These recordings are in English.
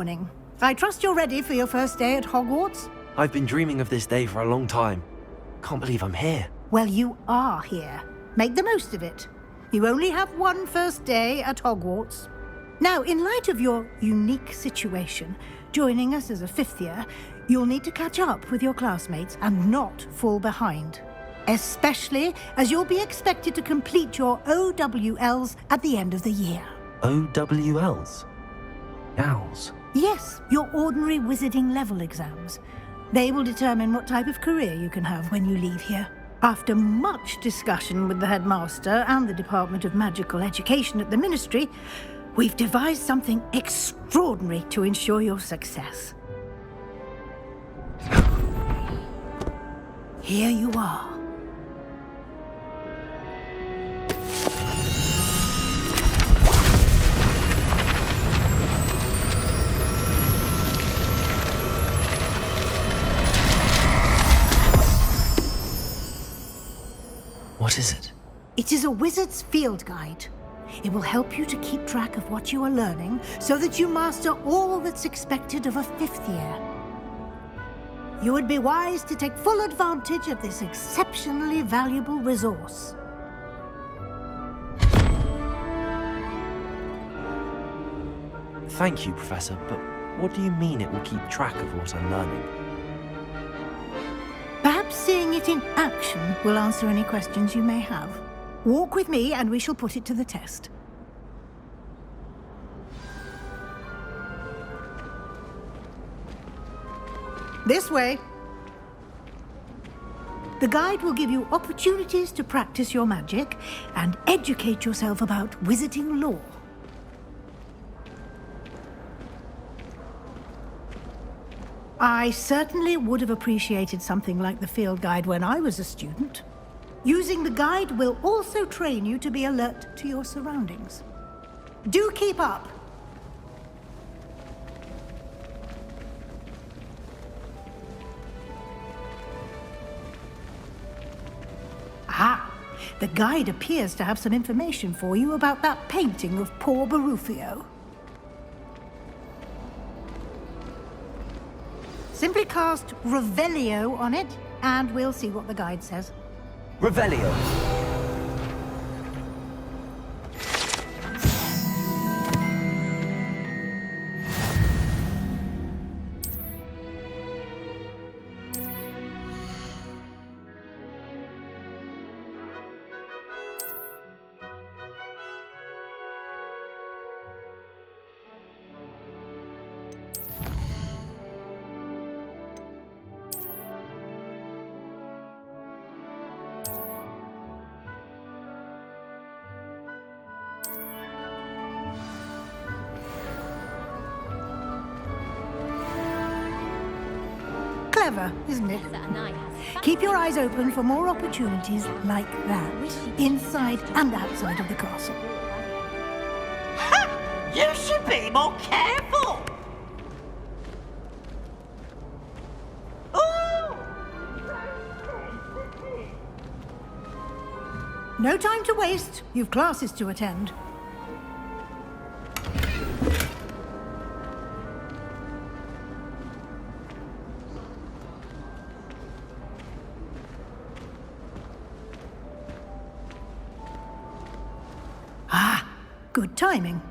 morning. I trust you're ready for your first day at Hogwarts? I've been dreaming of this day for a long time. Can't believe I'm here. Well, you are here. Make the most of it. You only have one first day at Hogwarts. Now, in light of your unique situation, joining us as a fifth year, you'll need to catch up with your classmates and not fall behind. Especially as you'll be expected to complete your OWLs at the end of the year. OWLs? Owls? Yes, your ordinary wizarding level exams. They will determine what type of career you can have when you leave here. After much discussion with the headmaster and the Department of Magical Education at the Ministry, we've devised something extraordinary to ensure your success. Here you are. What is it? It is a wizard's field guide. It will help you to keep track of what you are learning so that you master all that's expected of a fifth year. You would be wise to take full advantage of this exceptionally valuable resource. Thank you, Professor, but what do you mean it will keep track of what I'm learning? Perhaps seeing it in action will answer any questions you may have. Walk with me and we shall put it to the test. This way. The guide will give you opportunities to practice your magic and educate yourself about wizarding lore. I certainly would have appreciated something like the field guide when I was a student. Using the guide will also train you to be alert to your surroundings. Do keep up! Ah, the guide appears to have some information for you about that painting of poor Barufio. Simply cast Revelio on it, and we'll see what the guide says. Revelio. Clever, isn't it? Keep your eyes open for more opportunities like that, inside and outside of the castle. Ha! You should be more careful! Ooh! No time to waste. You've classes to attend. Good timing.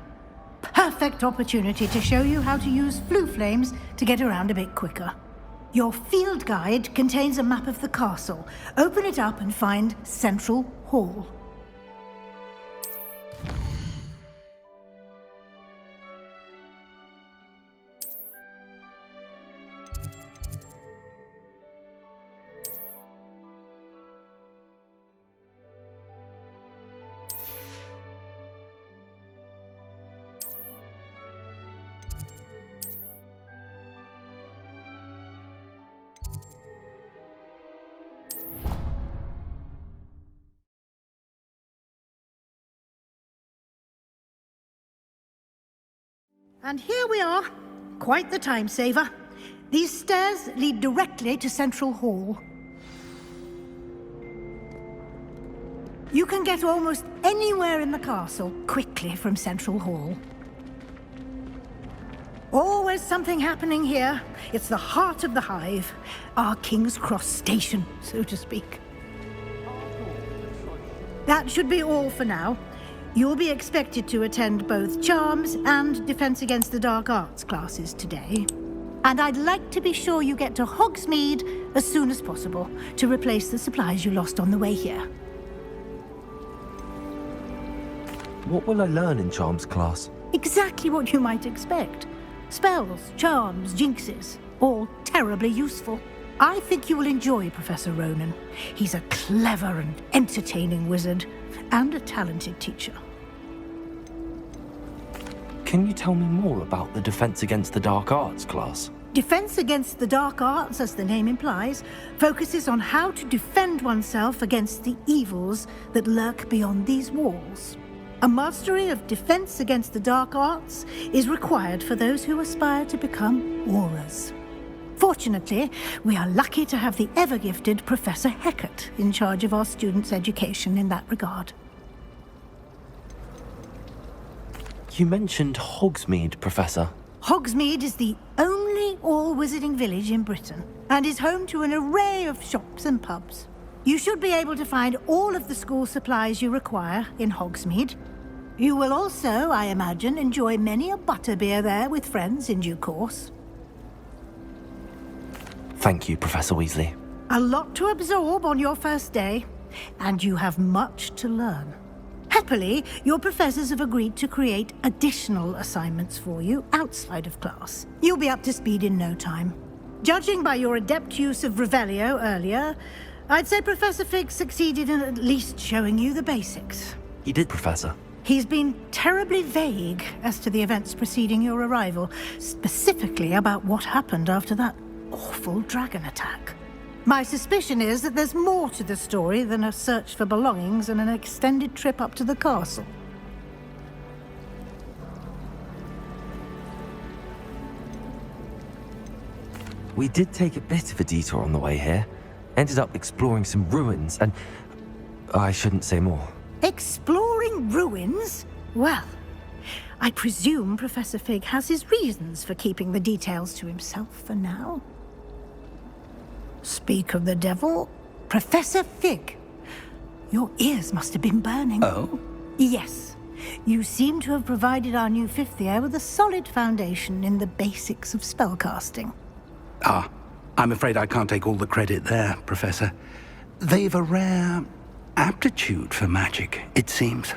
Perfect opportunity to show you how to use flue flames to get around a bit quicker. Your field guide contains a map of the castle. Open it up and find Central Hall. And here we are. Quite the time saver. These stairs lead directly to Central Hall. You can get almost anywhere in the castle quickly from Central Hall. Always something happening here. It's the heart of the hive. Our King's Cross station, so to speak. That should be all for now. You'll be expected to attend both Charms and Defense Against the Dark Arts classes today. And I'd like to be sure you get to Hogsmeade as soon as possible to replace the supplies you lost on the way here. What will I learn in Charms class? Exactly what you might expect. Spells, charms, jinxes, all terribly useful. I think you will enjoy Professor Ronan. He's a clever and entertaining wizard, and a talented teacher. Can you tell me more about the Defense Against the Dark Arts class? Defense Against the Dark Arts, as the name implies, focuses on how to defend oneself against the evils that lurk beyond these walls. A mastery of Defense Against the Dark Arts is required for those who aspire to become Aurors. Fortunately, we are lucky to have the ever-gifted Professor Hecat in charge of our students' education in that regard. You mentioned Hogsmeade, Professor. Hogsmeade is the only all-wizarding village in Britain and is home to an array of shops and pubs. You should be able to find all of the school supplies you require in Hogsmeade. You will also, I imagine, enjoy many a butterbeer there with friends in due course. Thank you, Professor Weasley. A lot to absorb on your first day, and you have much to learn. Happily, your professors have agreed to create additional assignments for you outside of class. You'll be up to speed in no time. Judging by your adept use of Revelio earlier, I'd say Professor Fig succeeded in at least showing you the basics. He did, Professor. He's been terribly vague as to the events preceding your arrival, specifically about what happened after that awful dragon attack. My suspicion is that there's more to the story than a search for belongings and an extended trip up to the castle. We did take a bit of a detour on the way here. Ended up exploring some ruins and... I shouldn't say more. Exploring ruins? Well, I presume Professor Fig has his reasons for keeping the details to himself for now. Speak of the devil, Professor Fig. Your ears must have been burning. Oh? Yes. You seem to have provided our new fifth year with a solid foundation in the basics of spellcasting. Ah, I'm afraid I can't take all the credit there, Professor. They've a rare aptitude for magic, it seems.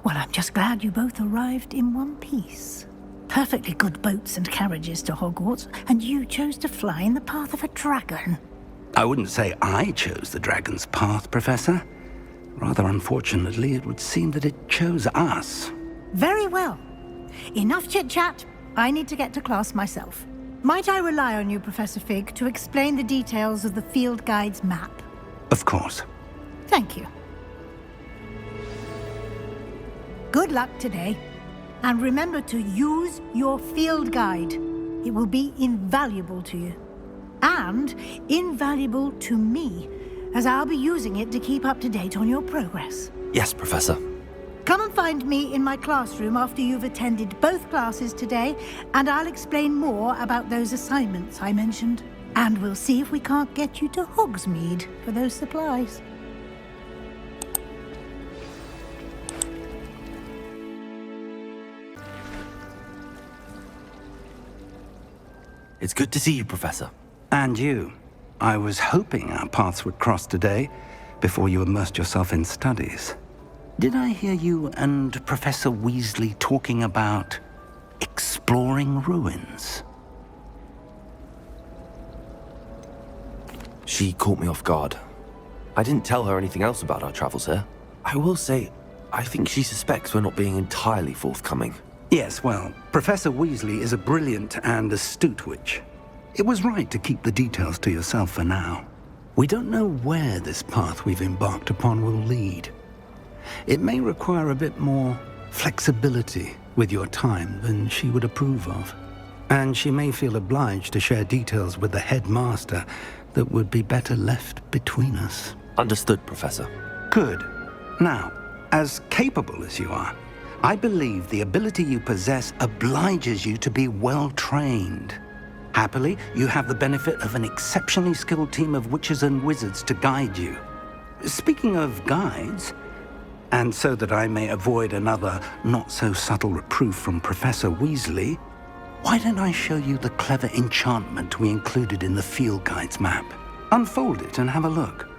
Well, I'm just glad you both arrived in one piece. Perfectly good boats and carriages to Hogwarts, and you chose to fly in the path of a dragon. I wouldn't say I chose the dragon's path, Professor. Rather unfortunately, it would seem that it chose us. Very well. Enough chit-chat. I need to get to class myself. Might I rely on you, Professor Fig, to explain the details of the field guide's map? Of course. Thank you. Good luck today. And remember to use your field guide. It will be invaluable to you. And invaluable to me, as I'll be using it to keep up to date on your progress. Yes, Professor. Come and find me in my classroom after you've attended both classes today, and I'll explain more about those assignments I mentioned. And we'll see if we can't get you to Hogsmeade for those supplies. It's good to see you, Professor. And you. I was hoping our paths would cross today, before you immersed yourself in studies. Did I hear you and Professor Weasley talking about exploring ruins? She caught me off guard. I didn't tell her anything else about our travels here. I will say, I think she suspects we're not being entirely forthcoming. Yes, well, Professor Weasley is a brilliant and astute witch. It was right to keep the details to yourself for now. We don't know where this path we've embarked upon will lead. It may require a bit more flexibility with your time than she would approve of. And she may feel obliged to share details with the headmaster that would be better left between us. Understood, Professor. Good. Now, as capable as you are, I believe the ability you possess obliges you to be well-trained. Happily, you have the benefit of an exceptionally skilled team of witches and wizards to guide you. Speaking of guides, and so that I may avoid another not-so-subtle reproof from Professor Weasley, why don't I show you the clever enchantment we included in the field guide's map? Unfold it and have a look.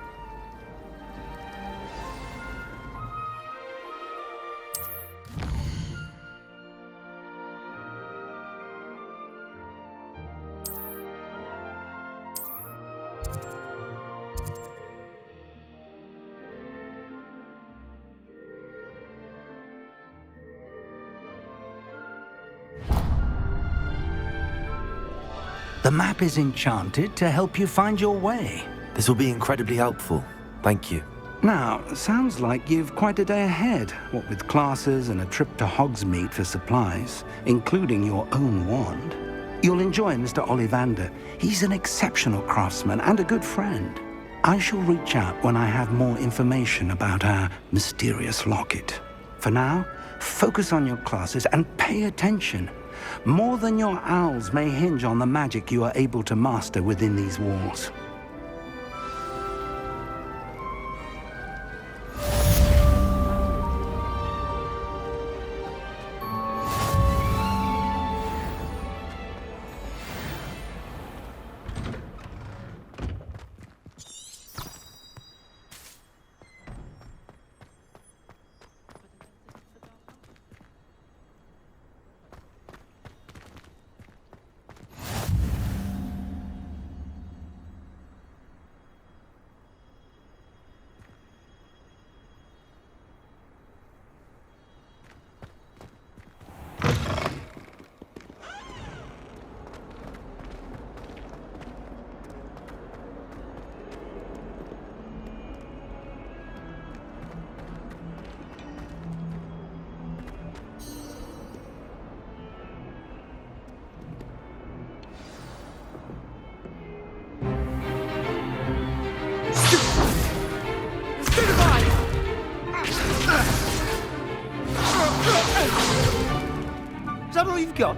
The map is enchanted to help you find your way. This will be incredibly helpful. Thank you. Now, sounds like you've quite a day ahead, what with classes and a trip to Hogsmeade for supplies, including your own wand. You'll enjoy Mr. Ollivander. He's an exceptional craftsman and a good friend. I shall reach out when I have more information about our mysterious locket. For now, focus on your classes and pay attention. More than your owls may hinge on the magic you are able to master within these walls. Is that all you've got?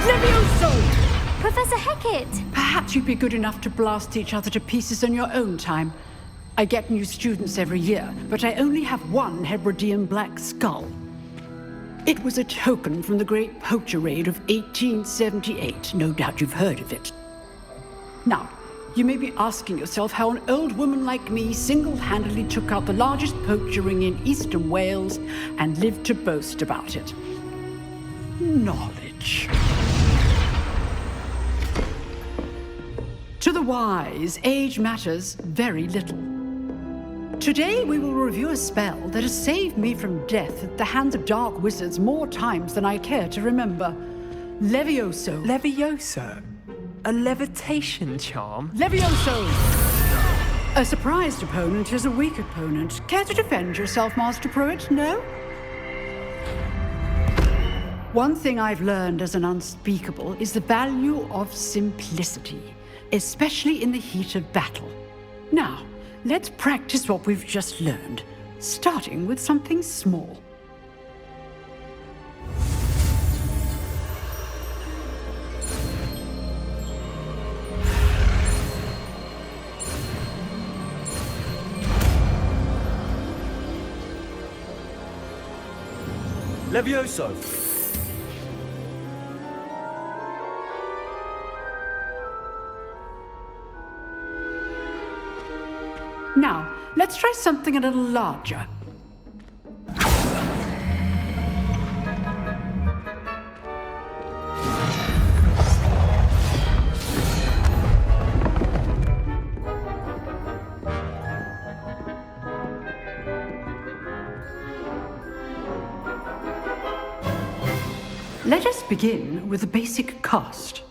Levioso! Professor Hecat! Perhaps you'd be good enough to blast each other to pieces in your own time. I get new students every year, but I only have one Hebridean black skull. It was a token from the Great Poacher Raid of 1878. No doubt you've heard of it. Now, you may be asking yourself how an old woman like me single-handedly took out the largest poacher ring in eastern Wales and lived to boast about it. Knowledge. To the wise, age matters very little. Today we will review a spell that has saved me from death at the hands of dark wizards more times than I care to remember. Levioso. Levioso? A levitation charm? Levioso! A surprised opponent is a weak opponent. Care to defend yourself, Master Pruitt? No? One thing I've learned as an unspeakable is the value of simplicity, especially in the heat of battle. Now, let's practice what we've just learned, starting with something small. Levioso! Now, let's try something a little larger. Let us begin with the basic cast.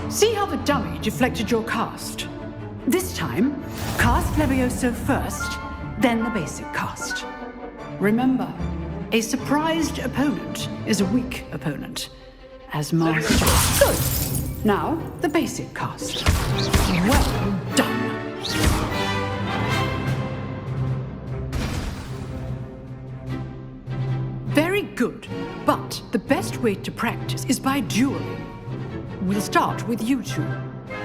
See how the dummy deflected your cast? This time, cast Levioso first, then the basic cast. Remember, A surprised opponent is a weak opponent. As master. Good. Now, the basic cast. Well done. Very good. But the best way to practice is by dueling. We'll start with you two.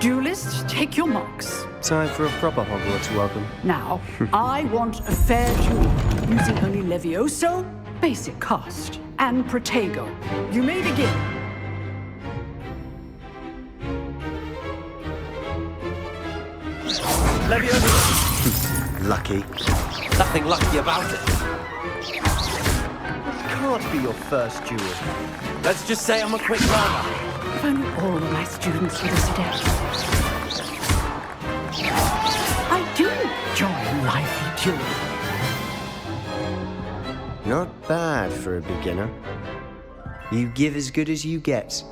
Duelists, take your marks. Time for a proper Hogwarts welcome. Now, I want a fair duel, using only Levioso, basic cast, and Protego. You may begin. Levioso! Lucky. Nothing lucky about it. Can't be your first duel. Let's just say I'm a quick learner. If only all of my students were this adept. I do enjoy lively dueling. Not bad for a beginner. You give as good as you get.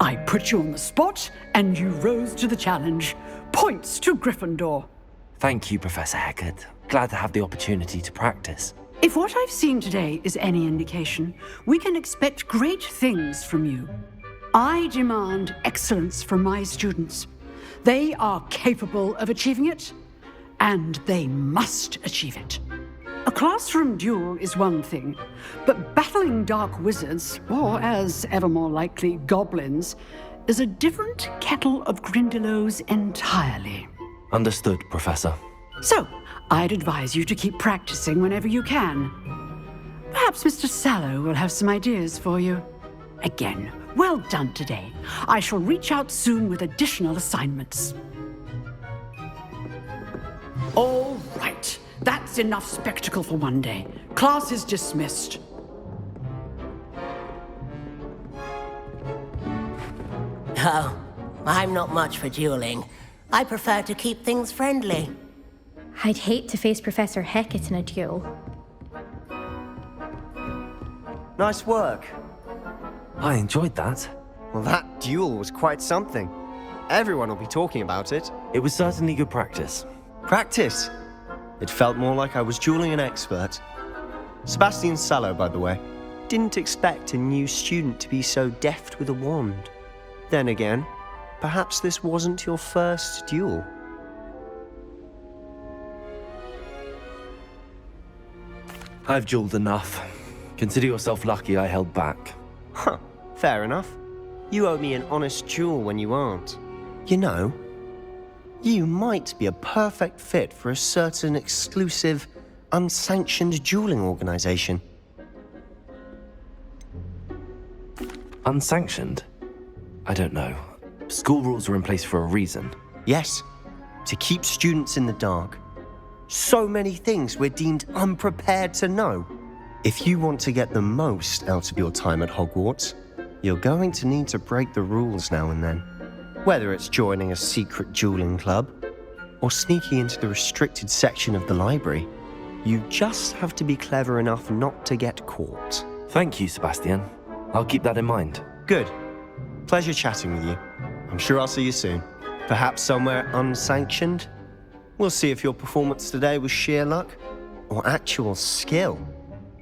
I put you on the spot, and you rose to the challenge. Points to Gryffindor. Thank you, Professor Hecat. Glad to have the opportunity to practice. If what I've seen today is any indication, we can expect great things from you. I demand excellence from my students. They are capable of achieving it, and they must achieve it. A classroom duel is one thing, but battling dark wizards, or as ever more likely, goblins, is a different kettle of Grindylows entirely. Understood, Professor. So, I'd advise you to keep practicing whenever you can. Perhaps Mr. Sallow will have some ideas for you. Again, well done today. I shall reach out soon with additional assignments. All right. That's enough spectacle for one day. Class is dismissed. Oh, I'm not much for dueling. I prefer to keep things friendly. I'd hate to face Professor Hecat in a duel. Nice work. I enjoyed that. Well, that duel was quite something. Everyone will be talking about it. It was certainly good practice. Practice? It felt more like I was dueling an expert. Sebastian Sallow, by the way. Didn't expect a new student to be so deft with a wand. Then again, perhaps this wasn't your first duel. I've dueled enough. Consider yourself lucky I held back. Huh, fair enough. You owe me an honest duel when you aren't. You know, you might be a perfect fit for a certain exclusive, unsanctioned dueling organization. Unsanctioned? I don't know. School rules are in place for a reason. Yes, to keep students in the dark. So many things we're deemed unprepared to know. If you want to get the most out of your time at Hogwarts, you're going to need to break the rules now and then. Whether it's joining a secret dueling club, or sneaking into the restricted section of the library, you just have to be clever enough not to get caught. Thank you, Sebastian. I'll keep that in mind. Good. Pleasure chatting with you. I'm sure I'll see you soon. Perhaps somewhere unsanctioned? We'll see if your performance today was sheer luck or actual skill.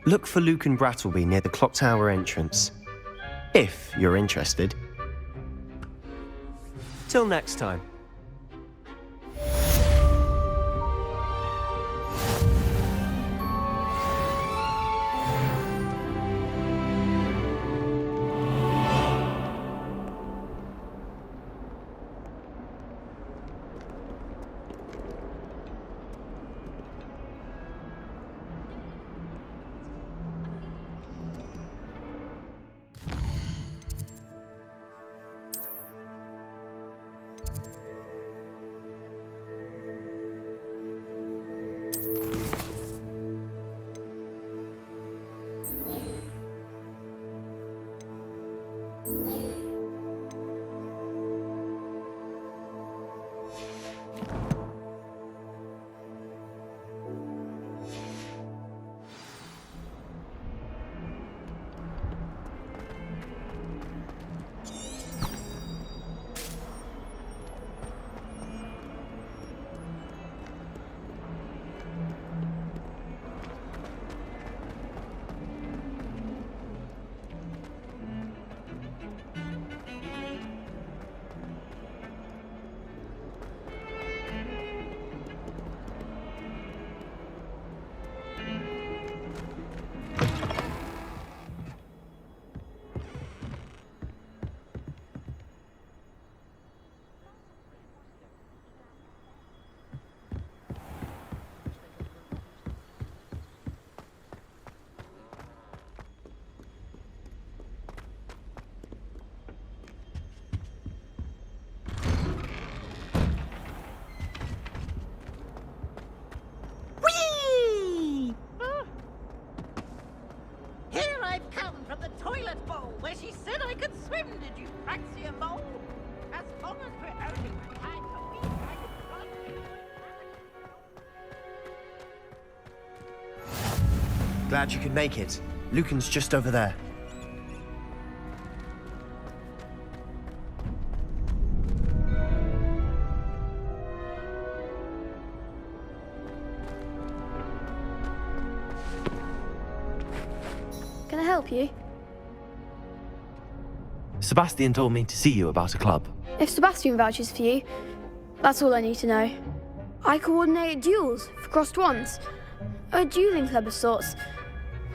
Look for Luke and Brattleby near the clock tower entrance, if you're interested. Till next time. Glad you could make it. Lucan's just over there. Can I help you? Sebastian told me to see you about a club. If Sebastian vouches for you, that's all I need to know. I coordinate duels for crossed wands. A dueling club of sorts.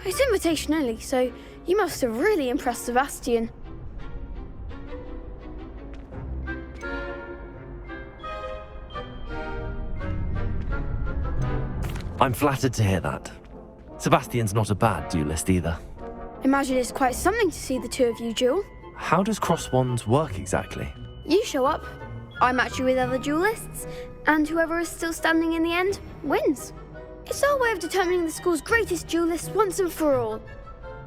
It's invitation only, so you must have really impressed Sebastian. I'm flattered to hear that. Sebastian's not a bad duelist either. Imagine it's quite something to see the two of you duel. How does cross wands work exactly? You show up, I match you with other duelists, and whoever is still standing in the end wins. It's our way of determining the school's greatest duelist once and for all.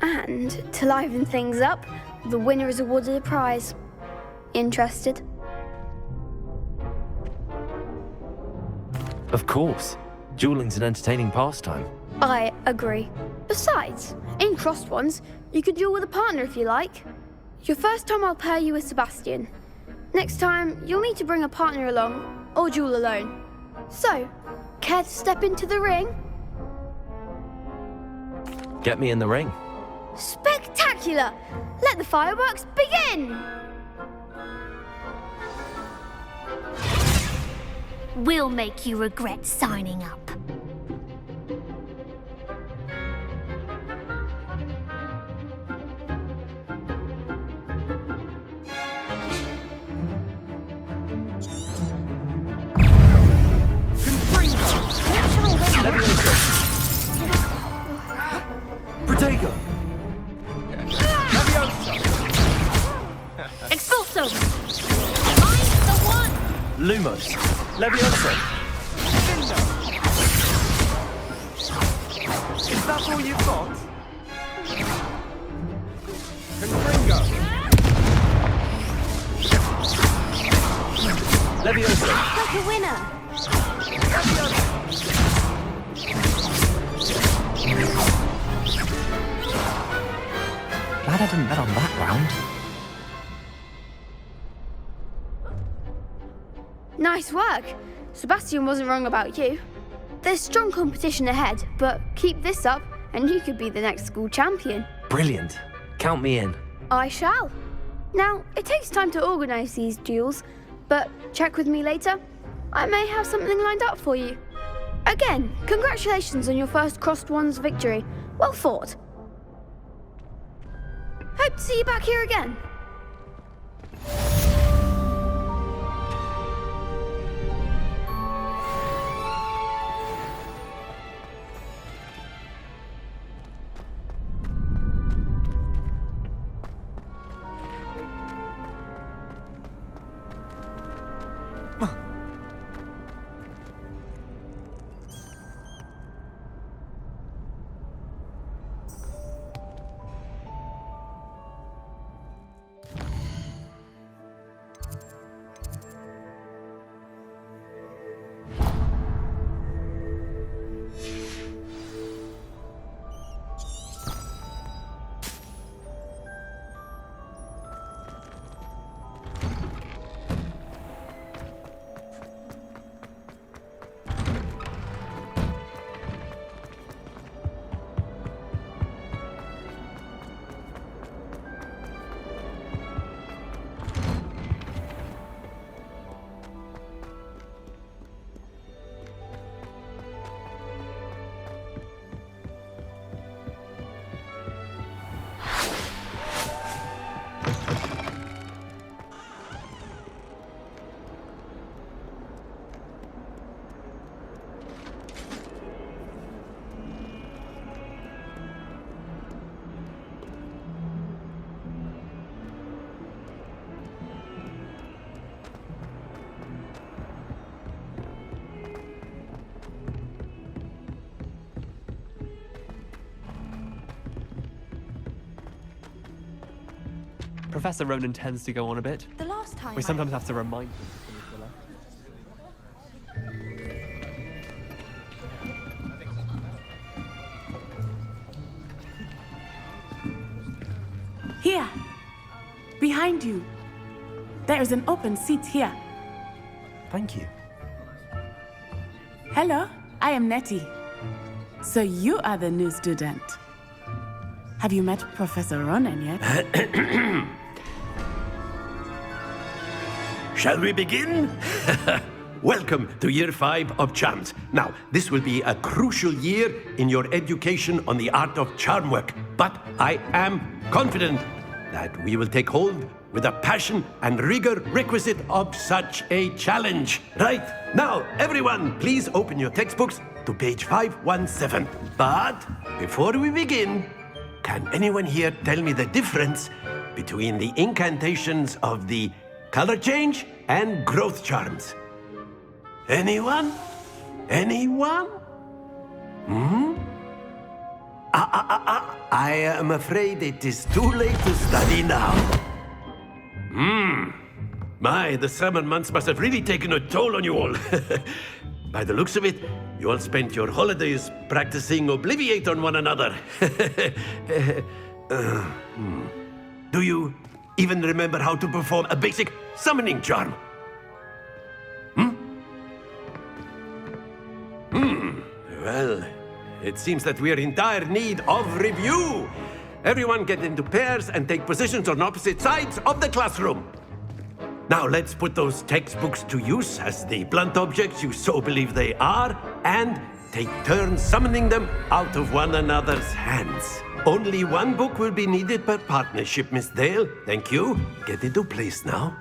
And to liven things up, the winner is awarded a prize. Interested? Of course. Dueling's an entertaining pastime. I agree. Besides, in crossed ones, you can duel with a partner if you like. Your first time I'll pair you with Sebastian. Next time, you'll need to bring a partner along, or duel alone. So, care to step into the ring? Get me in the ring. Spectacular! Let the fireworks begin! We'll make you regret signing up. Protego! Expulso! Find the one! Lumos! Levioso! Is that all you've got? Levioso! Like a winner! Glad I didn't bet on that round. Nice work. Sebastian wasn't wrong about you. There's strong competition ahead, but keep this up and you could be the next school champion. Brilliant. Count me in. I shall. Now, it takes time to organise these duels, but check with me later. I may have something lined up for you. Again, congratulations on your first crossed wands victory. Well fought. Hope to see you back here again. Professor Ronan tends to go on a bit. The last time We sometimes have to remind him. behind you. There is an open seat here. Thank you. Hello, I am Nettie. So you are the new student. Have you met Professor Ronan yet? Shall we begin? Welcome to Year 5 of Charms. Now, this will be a crucial year in your education on the art of charm work. But I am confident that we will take hold with the passion and rigor requisite of such a challenge. Right, now, everyone, please open your textbooks to page 517. But before we begin, can anyone here tell me the difference between the incantations of the color change and growth charms? Anyone? Anyone? I am afraid it is too late to study now. My, the summer months must have really taken a toll on you all. By the looks of it, you all spent your holidays practicing Obliviate on one another. Do you even remember how to perform a basic summoning charm? Well, it seems that we are in dire need of review. Everyone get into pairs and take positions on opposite sides of the classroom. Now let's put those textbooks to use as the blunt objects you so believe they are, and take turns summoning them out of one another's hands. Only one book will be needed per partnership, Miss Dale. Thank you. Get into place now.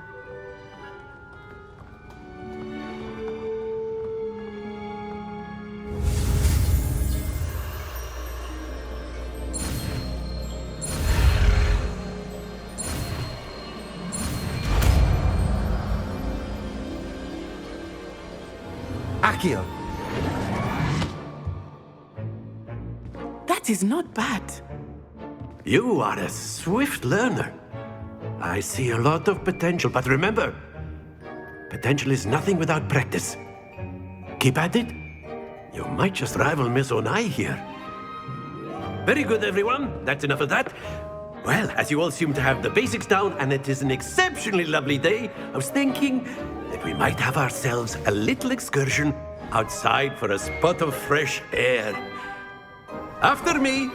Accio. That is not bad. You are a swift learner. I see a lot of potential, but remember, potential is nothing without practice. Keep at it. You might just rival Miss Onai here. Very good, everyone. That's enough of that. Well, as you all seem to have the basics down, and it is an exceptionally lovely day, I was thinking that we might have ourselves a little excursion outside for a spot of fresh air. After me.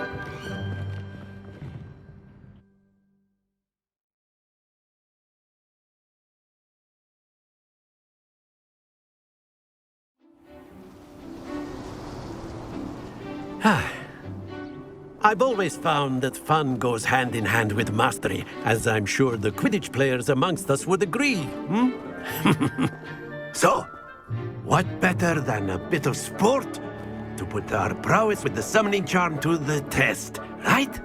I've always found that fun goes hand in hand with mastery, as I'm sure the Quidditch players amongst us would agree. So, what better than a bit of sport to put our prowess with the summoning charm to the test, right?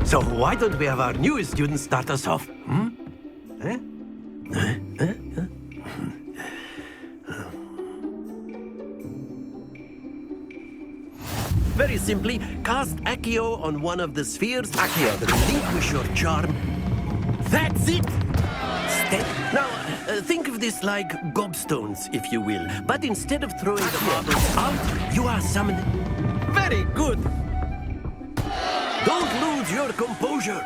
So why don't we have our newest student start us off? Very simply, cast Accio on one of the spheres. Accio, relinquish your charm. That's it! Now, think of this like gobstones, if you will. But instead of throwing the marbles out, you are summoned. Very good! Don't lose your composure.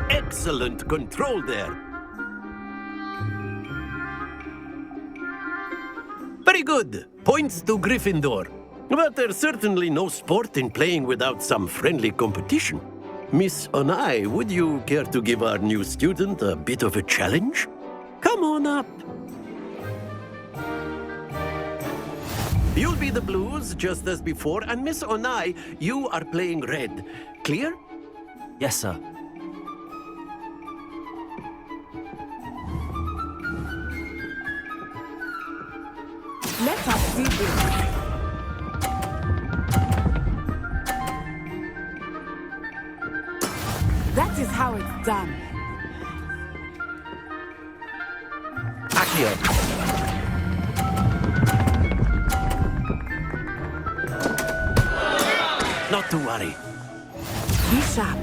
Excellent control there. Very good. Points to Gryffindor. But there's certainly no sport in playing without some friendly competition. Miss Onai, would you care to give our new student a bit of a challenge? Come on up. You'll be the blues, just as before, and Miss Onai, you are playing red. Clear? Yes, sir. Let us see this. That is how it's done. Accio. Not to worry. Be sharp.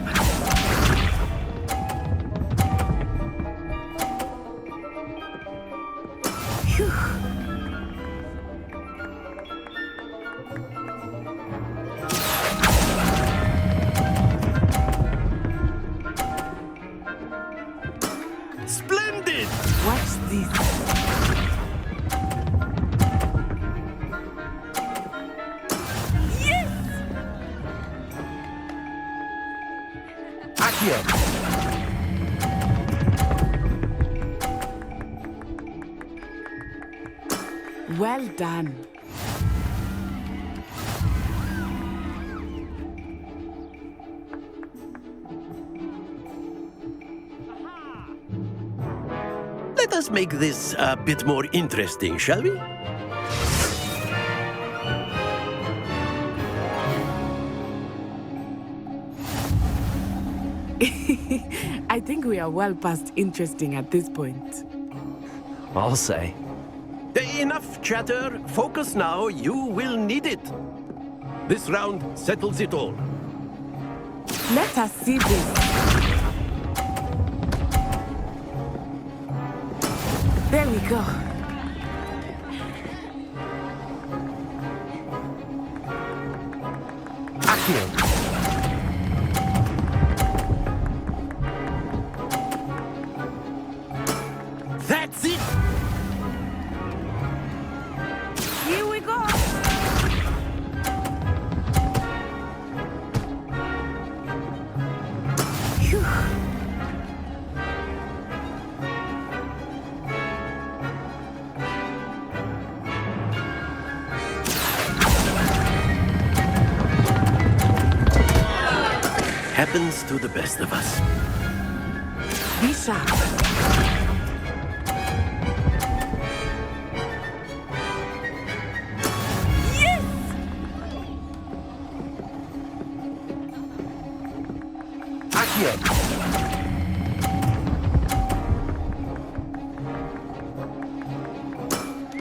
Splendid! Watch this. Accio! Well done. Let us make this a bit more interesting, shall we? I think we are well past interesting at this point. I'll say. Enough chatter. Focus now. You will need it. This round settles it all. Let us see this. There we go. Accio! That's it! Here we go. Phew. Happens to the best of us. Be sharp. Accio!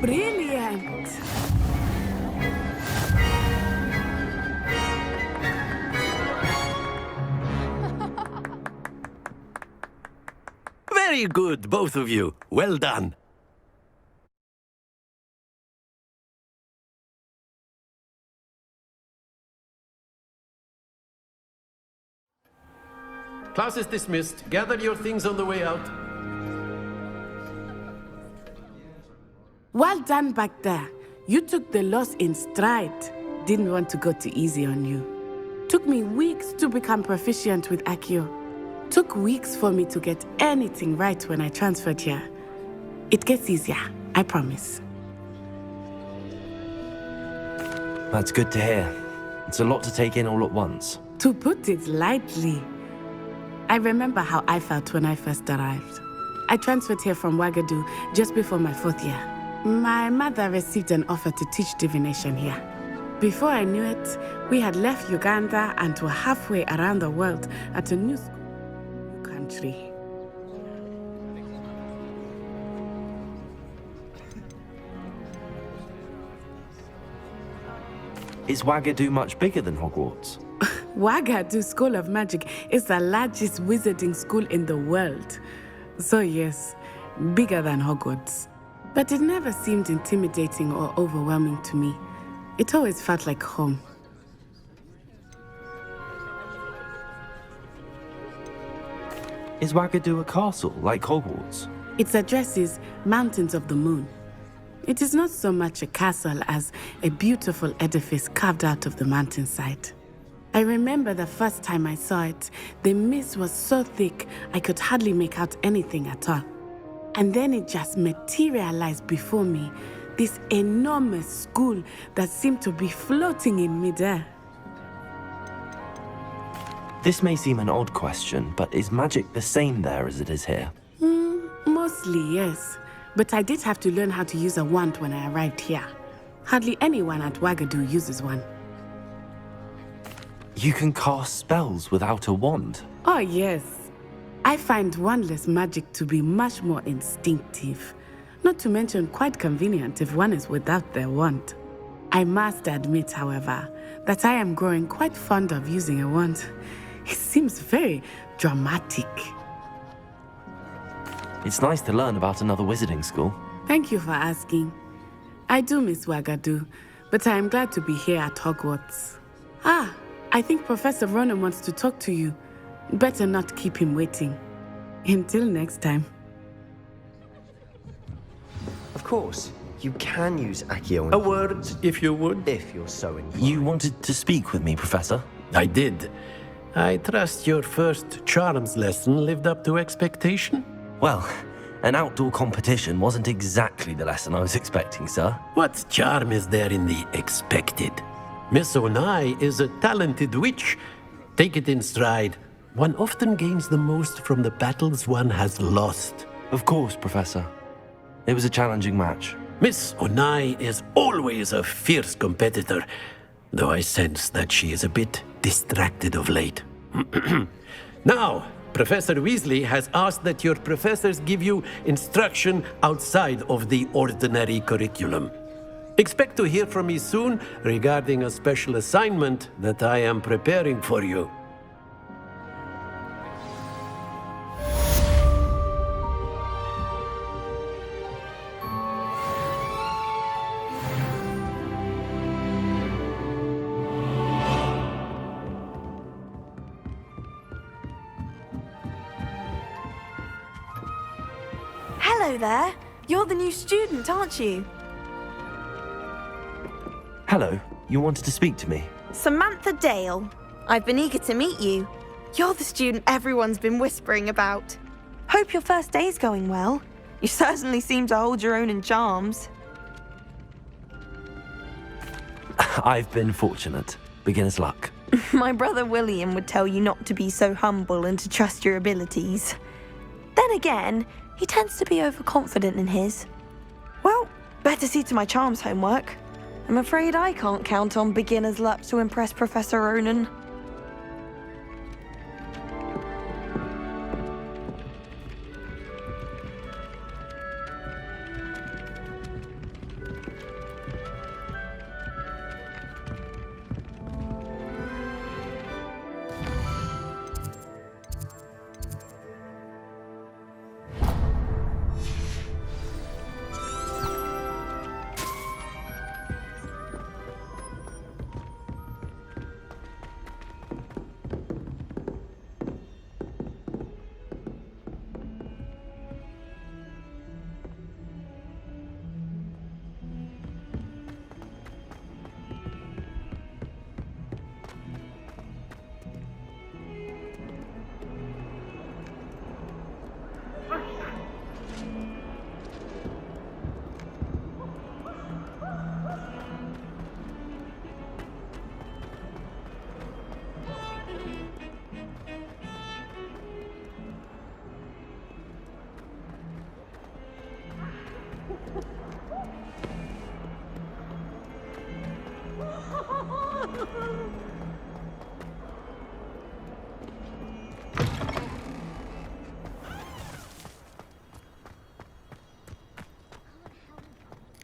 Brilliant. Very good, both of you. Well done. Class is dismissed. Gather your things on the way out. Well done back there. You took the loss in stride. Didn't want to go too easy on you. Took me weeks to become proficient with Accio. Took weeks for me to get anything right when I transferred here. It gets easier, I promise. That's good to hear. It's a lot to take in all at once. To put it lightly, I remember how I felt when I first arrived. I transferred here from Ouagadougou just before my 4th year. My mother received an offer to teach divination here. Before I knew it, we had left Uganda and were halfway around the world at a new country. Is Ouagadougou much bigger than Hogwarts? Ouagadougou School of Magic is the largest wizarding school in the world. So yes, bigger than Hogwarts. But it never seemed intimidating or overwhelming to me. It always felt like home. Is Ouagadougou a castle, like Hogwarts? Its address is Mountains of the Moon. It is not so much a castle as a beautiful edifice carved out of the mountainside. I remember the first time I saw it, the mist was so thick I could hardly make out anything at all. And then it just materialized before me, this enormous school that seemed to be floating in midair. This may seem an odd question, but is magic the same there as it is here? Mostly, yes. But I did have to learn how to use a wand when I arrived here. Hardly anyone at Ouagadougou uses one. You can cast spells without a wand? Oh, yes. I find wandless magic to be much more instinctive. Not to mention quite convenient if one is without their wand. I must admit, however, that I am growing quite fond of using a wand. It seems very dramatic. It's nice to learn about another wizarding school. Thank you for asking. I do miss Wagadu, but I am glad to be here at Hogwarts. Ah, I think Professor Ronan wants to talk to you. Better not keep him waiting. Until next time. Of course, you can use Accio. A word, if you would. If you're so inclined. You wanted to speak with me, Professor? I did. I trust your first charms lesson lived up to expectation? Well, an outdoor competition wasn't exactly the lesson I was expecting, sir. What charm is there in the expected? Miss Onai is a talented witch. Take it in stride. One often gains the most from the battles one has lost. Of course, Professor. It was a challenging match. Miss Onai is always a fierce competitor, though I sense that she is a bit distracted of late. Now, Professor Weasley has asked that your professors give you instruction outside of the ordinary curriculum. Expect to hear from me soon regarding a special assignment that I am preparing for you. Hello there. You're the new student, aren't you? Hello, you wanted to speak to me? Samantha Dale. I've been eager to meet you. You're the student everyone's been whispering about. Hope your first day's going well. You certainly seem to hold your own in charms. I've been fortunate. Beginner's luck. My brother William would tell you not to be so humble and to trust your abilities. Then again, he tends to be overconfident in his. Well, better see to my charms homework. I'm afraid I can't count on beginner's luck to impress Professor Ronan.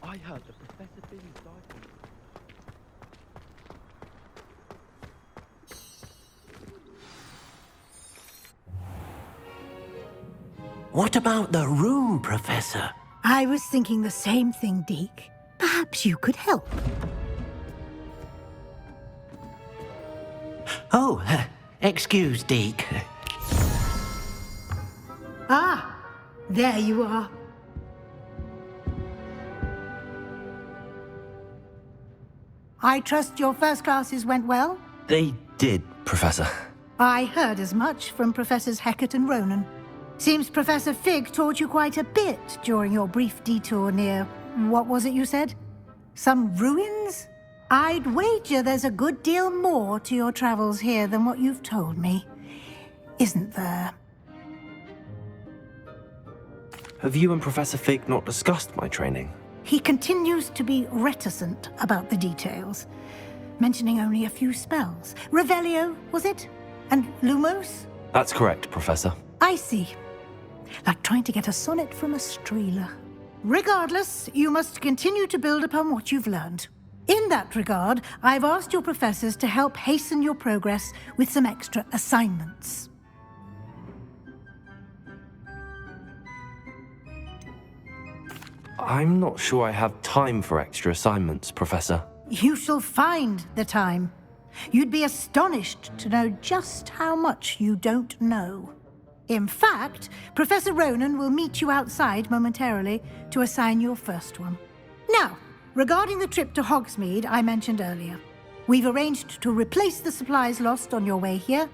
I heard the professor being died. What about the room, Professor? I was thinking the same thing, Deke. Perhaps you could help. Oh, excuse, Deke. Ah, there you are. I trust your first classes went well? They did, Professor. I heard as much from Professors Hecat and Ronan. Seems Professor Fig taught you quite a bit during your brief detour near... what was it you said? Some ruins? I'd wager there's a good deal more to your travels here than what you've told me. Isn't there? Have you and Professor Fig not discussed my training? He continues to be reticent about the details, mentioning only a few spells. Revelio, was it? And Lumos? That's correct, Professor. I see. Like trying to get a sonnet from a streeler. Regardless, you must continue to build upon what you've learned. In that regard, I've asked your professors to help hasten your progress with some extra assignments. I'm not sure I have time for extra assignments, Professor. You shall find the time. You'd be astonished to know just how much you don't know. In fact, Professor Ronan will meet you outside momentarily to assign your first one. Now, regarding the trip to Hogsmeade I mentioned earlier, we've arranged to replace the supplies lost on your way here,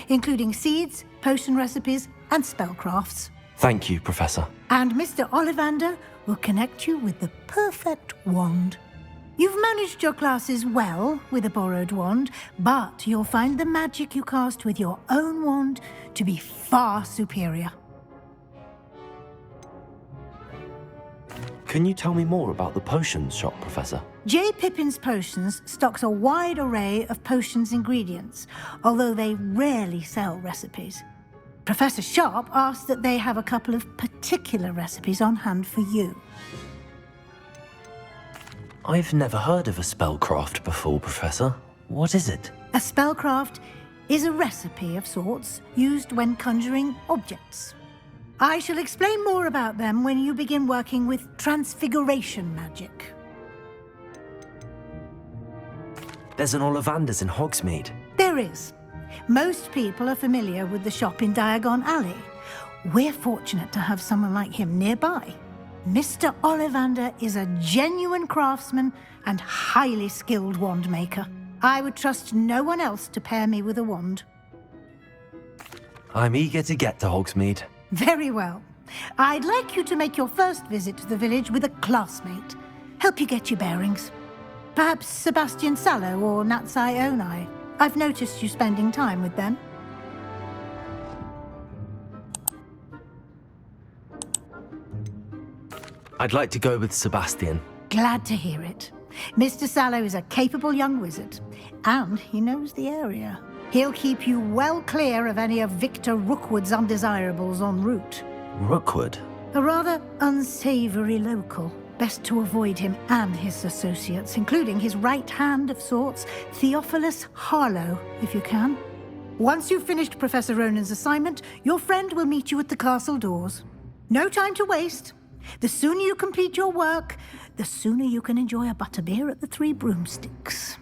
including seeds, potion recipes, and spellcrafts. Thank you, Professor. And Mr. Ollivander will connect you with the perfect wand. You've managed your classes well with a borrowed wand, but you'll find the magic you cast with your own wand to be far superior. Can you tell me more about the potions shop, Professor? J. Pippin's Potions stocks a wide array of potions ingredients, although they rarely sell recipes. Professor Sharp asked that they have a couple of particular recipes on hand for you. I've never heard of a spellcraft before, Professor. What is it? A spellcraft is a recipe of sorts used when conjuring objects. I shall explain more about them when you begin working with transfiguration magic. There's an Ollivander's in Hogsmeade. There is. Most people are familiar with the shop in Diagon Alley. We're fortunate to have someone like him nearby. Mr. Ollivander is a genuine craftsman and highly skilled wand maker. I would trust no one else to pair me with a wand. I'm eager to get to Hogsmeade. Very well. I'd like you to make your first visit to the village with a classmate. Help you get your bearings. Perhaps Sebastian Sallow or Natsai Onai. I've noticed you spending time with them. I'd like to go with Sebastian. Glad to hear it. Mr. Sallow is a capable young wizard, and he knows the area. He'll keep you well clear of any of Victor Rookwood's undesirables en route. Rookwood? A rather unsavory local. Best to avoid him and his associates, including his right hand of sorts, Theophilus Harlow, if you can. Once you've finished Professor Ronan's assignment, your friend will meet you at the castle doors. No time to waste. The sooner you complete your work, the sooner you can enjoy a butterbeer at the Three Broomsticks.